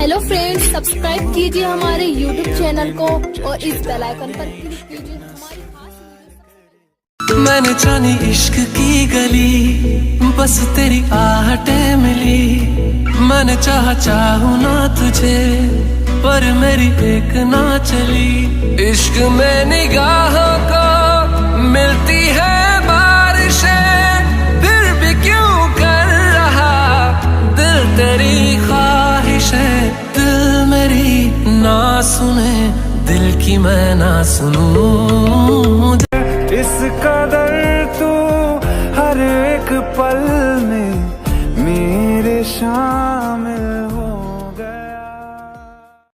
Hello friends, subscribe कीजिए हमारे YouTube channel को और इस बेल आइकन पर क्लिक कीजिए हमारी खास। मैंने जानी इश्क की गली, बस तेरी आहटें मिली। मैंने चाहूं ना तुझे, पर मेरी एक ना चली। इश्क में निगाहों को मिलती है बारिशें, फिर भी क्यों कर रहा दिल तेरी ख्वाहिशें। दिल मेरी ना सुने, दिल की मैं ना सुनूं। इस कदर तू हर एक पल में मेरे शान